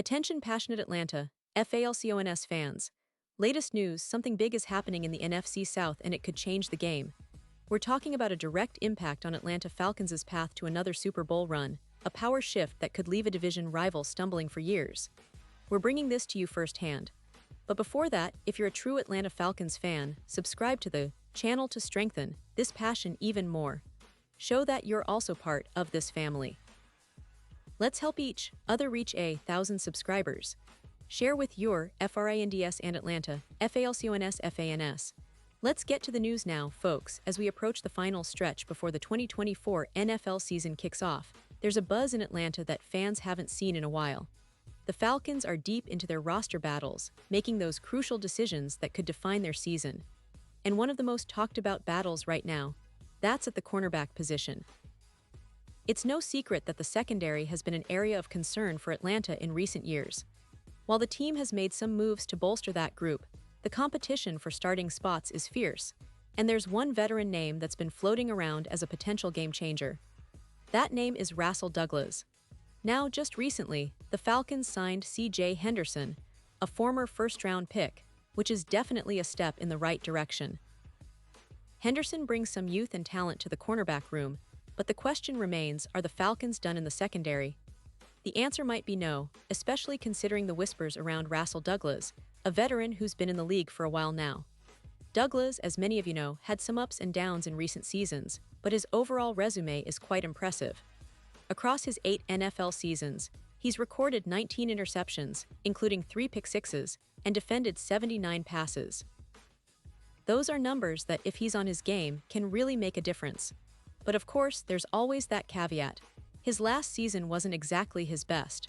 Attention passionate Atlanta, Falcons fans. Latest news, something big is happening in the NFC South and it could change the game. We're talking about a direct impact on Atlanta Falcons' path to another Super Bowl run, a power shift that could leave a division rival stumbling for years. We're bringing this to you firsthand. But before that, if you're a true Atlanta Falcons fan, subscribe to the channel to strengthen this passion even more. Show that you're also part of this family. Let's help each other reach 1,000 subscribers. Share with your FRANDS and Atlanta, FALCONS. Let's get to the news now, folks, as we approach the final stretch before the 2024 NFL season kicks off. There's a buzz in Atlanta that fans haven't seen in a while. The Falcons are deep into their roster battles, making those crucial decisions that could define their season. And one of the most talked about battles right now, that's at the cornerback position. It's no secret that the secondary has been an area of concern for Atlanta in recent years. While the team has made some moves to bolster that group, the competition for starting spots is fierce, and there's one veteran name that's been floating around as a potential game-changer. That name is Rasul. Now, just recently, the Falcons signed C.J. Henderson, a former first-round pick, which is definitely a step in the right direction. Henderson brings some youth and talent to the cornerback room, but the question remains, are the Falcons done in the secondary? The answer might be no, especially considering the whispers around Rasul, a veteran who's been in the league for a while now. Douglas, as many of you know, had some ups and downs in recent seasons, but his overall resume is quite impressive. Across his 8 NFL seasons, he's recorded 19 interceptions, including 3 pick-sixes, and defended 79 passes. Those are numbers that, if he's on his game, can really make a difference. But of course, there's always that caveat. His last season wasn't exactly his best.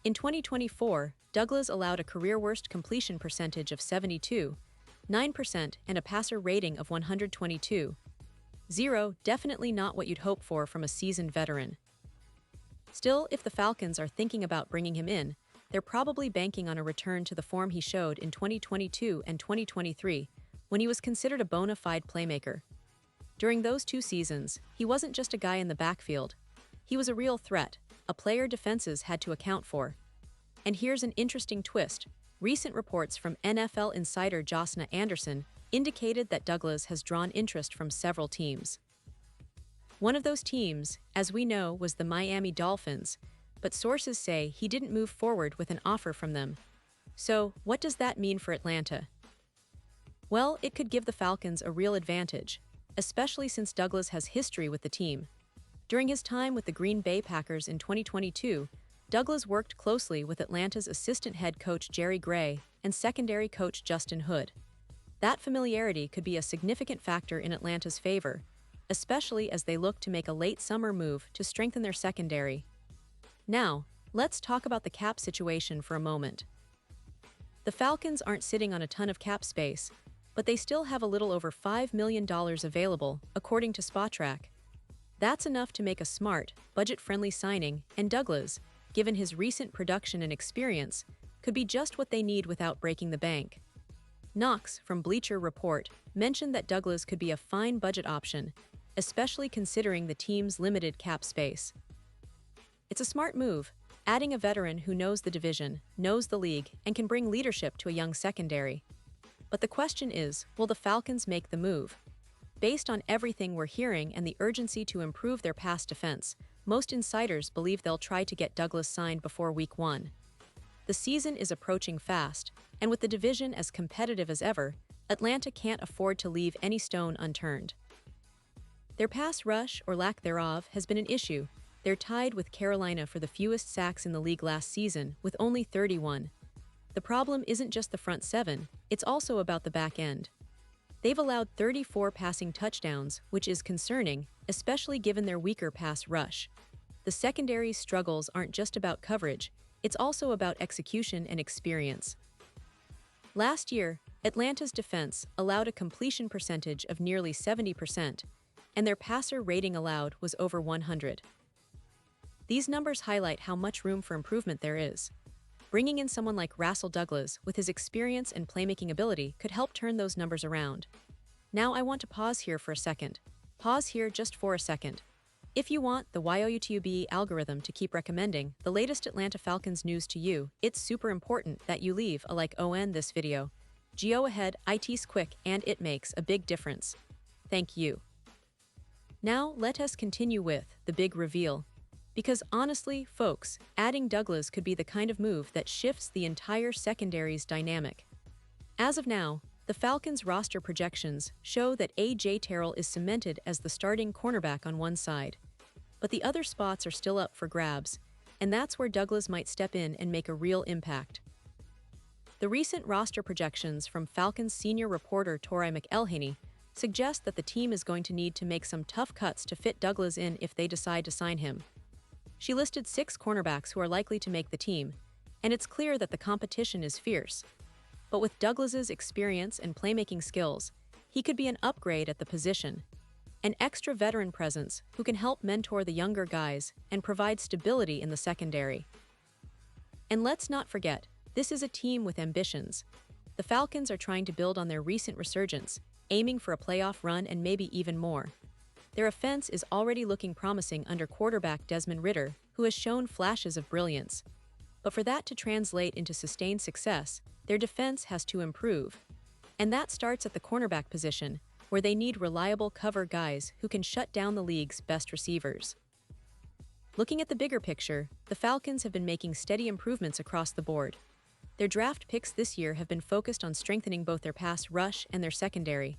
In 2024, Douglas allowed a career-worst completion percentage of 72.9% and a passer rating of 122.0, definitely not what you'd hope for from a seasoned veteran. Still, if the Falcons are thinking about bringing him in, they're probably banking on a return to the form he showed in 2022 and 2023, when he was considered a bona fide playmaker. During those 2 seasons, he wasn't just a guy in the backfield. He was a real threat, a player defenses had to account for. And here's an interesting twist. Recent reports from NFL insider Josna Anderson indicated that Douglas has drawn interest from several teams. One of those teams, as we know, was the Miami Dolphins, but sources say he didn't move forward with an offer from them. So, what does that mean for Atlanta? Well, it could give the Falcons a real advantage, especially since Douglas has history with the team. During his time with the Green Bay Packers in 2022, Douglas worked closely with Atlanta's assistant head coach Jerry Gray and secondary coach Justin Hood. That familiarity could be a significant factor in Atlanta's favor, especially as they look to make a late summer move to strengthen their secondary. Now, let's talk about the cap situation for a moment. The Falcons aren't sitting on a ton of cap space, but they still have a little over $5 million available, according to Spotrac. That's enough to make a smart, budget-friendly signing, and Douglas, given his recent production and experience, could be just what they need without breaking the bank. Knox, from Bleacher Report, mentioned that Douglas could be a fine budget option, especially considering the team's limited cap space. It's a smart move, adding a veteran who knows the division, knows the league, and can bring leadership to a young secondary. But the question is, will the Falcons make the move? Based on everything we're hearing and the urgency to improve their pass defense, most insiders believe they'll try to get Douglas signed before Week 1. The season is approaching fast, and with the division as competitive as ever, Atlanta can't afford to leave any stone unturned. Their pass rush, or lack thereof, has been an issue. They're tied with Carolina for the fewest sacks in the league last season, with only 31. The problem isn't just the front 7, it's also about the back end. They've allowed 34 passing touchdowns, which is concerning, especially given their weaker pass rush. The secondary's struggles aren't just about coverage, it's also about execution and experience. Last year, Atlanta's defense allowed a completion percentage of nearly 70%, and their passer rating allowed was over 100. These numbers highlight how much room for improvement there is. Bringing in someone like Rasul with his experience and playmaking ability could help turn those numbers around. Now I want to pause here for a second. Pause here just for a second. If you want the YouTube algorithm to keep recommending the latest Atlanta Falcons news to you, it's super important that you leave a like on this video. Go ahead, it's quick and it makes a big difference. Thank you. Now let us continue with the big reveal. Because honestly, folks, adding Douglas could be the kind of move that shifts the entire secondary's dynamic. As of now, the Falcons' roster projections show that A.J. Terrell is cemented as the starting cornerback on one side. But the other spots are still up for grabs, and that's where Douglas might step in and make a real impact. The recent roster projections from Falcons senior reporter Tori McElhaney suggest that the team is going to need to make some tough cuts to fit Douglas in if they decide to sign him. She listed 6 cornerbacks who are likely to make the team, and it's clear that the competition is fierce. But with Douglas's experience and playmaking skills, he could be an upgrade at the position. An extra veteran presence who can help mentor the younger guys and provide stability in the secondary. And let's not forget, this is a team with ambitions. The Falcons are trying to build on their recent resurgence, aiming for a playoff run and maybe even more. Their offense is already looking promising under quarterback Desmond Ridder, who has shown flashes of brilliance. But for that to translate into sustained success, their defense has to improve. And that starts at the cornerback position, where they need reliable cover guys who can shut down the league's best receivers. Looking at the bigger picture, the Falcons have been making steady improvements across the board. Their draft picks this year have been focused on strengthening both their pass rush and their secondary.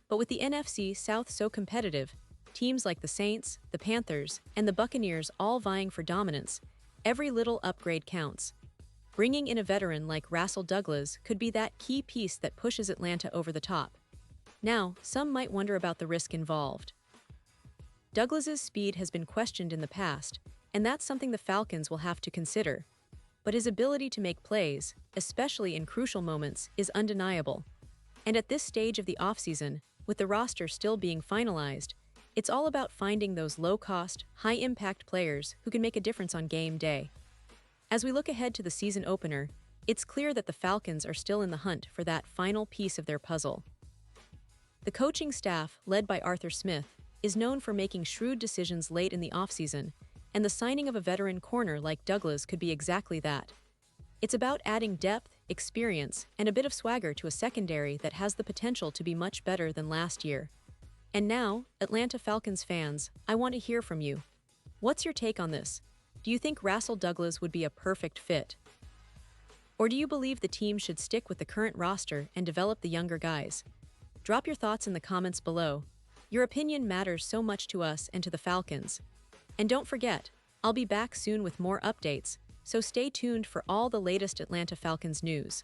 But with the NFC South so competitive, teams like the Saints, the Panthers, and the Buccaneers all vying for dominance, every little upgrade counts. Bringing in a veteran like Rasul could be that key piece that pushes Atlanta over the top. Now, some might wonder about the risk involved. Douglas's speed has been questioned in the past, and that's something the Falcons will have to consider. But his ability to make plays, especially in crucial moments, is undeniable. And at this stage of the offseason, with the roster still being finalized, it's all about finding those low-cost, high-impact players who can make a difference on game day. As we look ahead to the season opener, it's clear that the Falcons are still in the hunt for that final piece of their puzzle. The coaching staff, led by Arthur Smith, is known for making shrewd decisions late in the offseason, and the signing of a veteran corner like Douglas could be exactly that. It's about adding depth, experience, and a bit of swagger to a secondary that has the potential to be much better than last year. And now, Atlanta Falcons fans, I want to hear from you. What's your take on this? Do you think Rasul Douglas would be a perfect fit? Or do you believe the team should stick with the current roster and develop the younger guys? Drop your thoughts in the comments below. Your opinion matters so much to us and to the Falcons. And don't forget, I'll be back soon with more updates, so stay tuned for all the latest Atlanta Falcons news.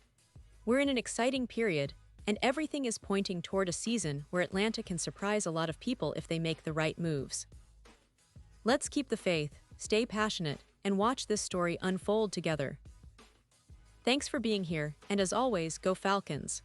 We're in an exciting period, and everything is pointing toward a season where Atlanta can surprise a lot of people if they make the right moves. Let's keep the faith, stay passionate, and watch this story unfold together. Thanks for being here, and as always, go Falcons!